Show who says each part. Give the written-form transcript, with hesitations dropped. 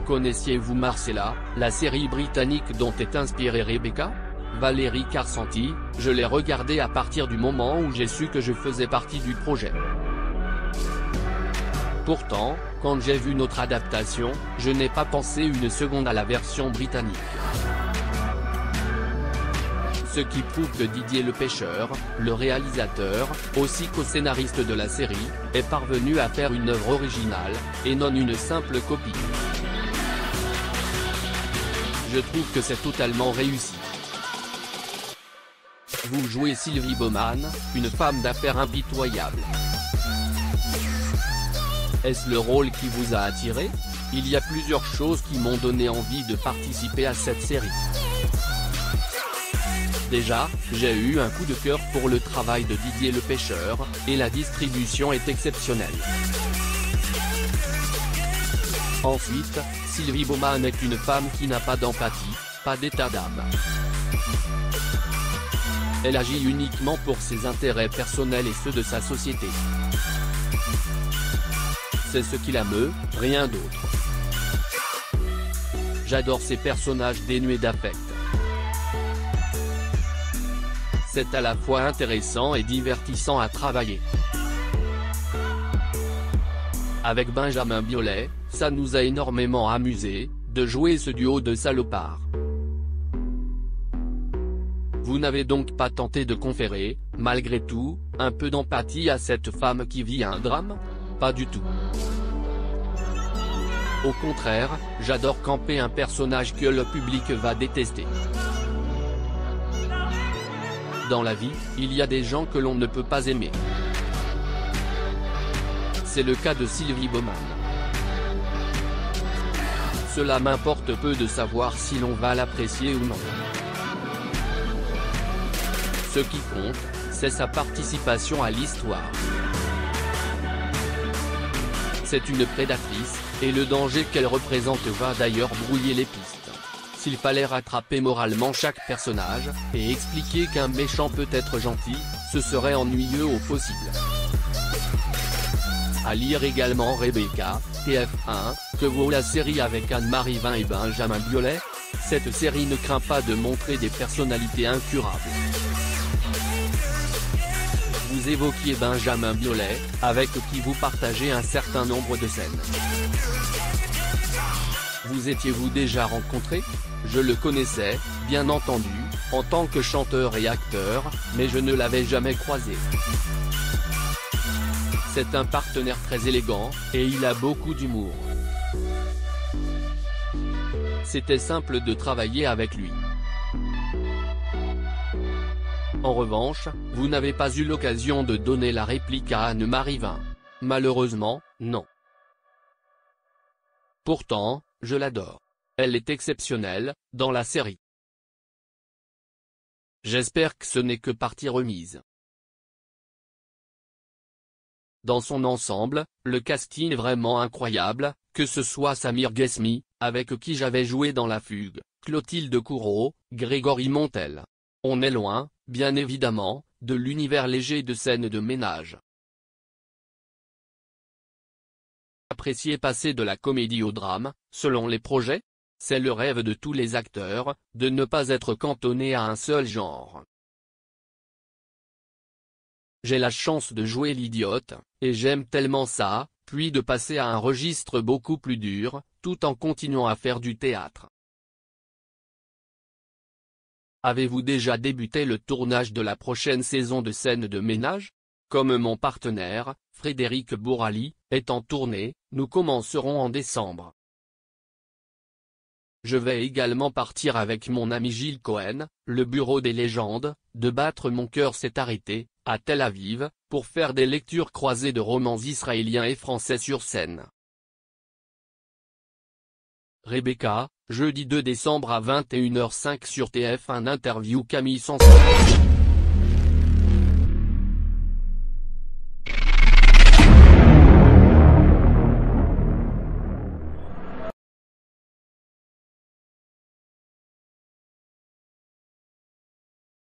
Speaker 1: Connaissiez-vous Marcella, la série britannique dont est inspirée Rebecca? Valérie Carcenti, je l'ai regardée à partir du moment où j'ai su que je faisais partie du projet. Pourtant, quand j'ai vu notre adaptation, je n'ai pas pensé une seconde à la version britannique. Ce qui prouve que Didier Le Pêcheur, le réalisateur, aussi co-scénariste de la série, est parvenu à faire une œuvre originale, et non une simple copie. Je trouve que c'est totalement réussi. Vous jouez Sylvie Baumann, une femme d'affaires impitoyable. Est-ce le rôle qui vous a attiré? Il y a plusieurs choses qui m'ont donné envie de participer à cette série. Déjà, j'ai eu un coup de cœur pour le travail de Didier Le Pêcheur, et la distribution est exceptionnelle. Ensuite, Sylvie Baumann est une femme qui n'a pas d'empathie, pas d'état d'âme. Elle agit uniquement pour ses intérêts personnels et ceux de sa société. C'est ce qui la meut, rien d'autre. J'adore ces personnages dénués d'affect. C'est à la fois intéressant et divertissant à travailler. Avec Benjamin Biolay, ça nous a énormément amusé, de jouer ce duo de salopards. Vous n'avez donc pas tenté de conférer, malgré tout, un peu d'empathie à cette femme qui vit un drame? Pas du tout. Au contraire, j'adore camper un personnage que le public va détester. Dans la vie, il y a des gens que l'on ne peut pas aimer. C'est le cas de Sylvie Baumann. Cela m'importe peu de savoir si l'on va l'apprécier ou non. Ce qui compte, c'est sa participation à l'histoire. C'est une prédatrice, et le danger qu'elle représente va d'ailleurs brouiller les pistes. S'il fallait rattraper moralement chaque personnage, et expliquer qu'un méchant peut être gentil, ce serait ennuyeux au possible. À lire également Rebecca, TF1, que vaut la série avec Anne-Marie Vin et Benjamin Biolay? Cette série ne craint pas de montrer des personnalités incurables. Vous évoquiez Benjamin Biolay, avec qui vous partagez un certain nombre de scènes. Vous étiez-vous déjà rencontrés? Je le connaissais, bien entendu, en tant que chanteur et acteur, mais je ne l'avais jamais croisé. C'est un partenaire très élégant, et il a beaucoup d'humour. C'était simple de travailler avec lui. En revanche, vous n'avez pas eu l'occasion de donner la réplique à Anne-Marie Vin. Malheureusement, non. Pourtant, je l'adore. Elle est exceptionnelle, dans la série. J'espère que ce n'est que partie remise. Dans son ensemble, le casting est vraiment incroyable, que ce soit Samir Ghesmi, avec qui j'avais joué dans La Fugue, Clotilde Courreau, Grégory Montel. On est loin, bien évidemment, de l'univers léger de scènes de ménage. Apprécier passer de la comédie au drame, selon les projets? C'est le rêve de tous les acteurs, de ne pas être cantonné à un seul genre. J'ai la chance de jouer l'idiote, et j'aime tellement ça, puis de passer à un registre beaucoup plus dur, tout en continuant à faire du théâtre. Avez-vous déjà débuté le tournage de la prochaine saison de Scènes de ménage? Comme mon partenaire, Frédéric Bourali, est en tournée, nous commencerons en décembre. Je vais également partir avec mon ami Gilles Cohen, le Bureau des légendes, de Battre mon cœur s'est arrêté, à Tel Aviv, pour faire des lectures croisées de romans israéliens et français sur scène. Rebecca, jeudi 2 décembre à 21h05 sur TF1 interview Camille Sanson.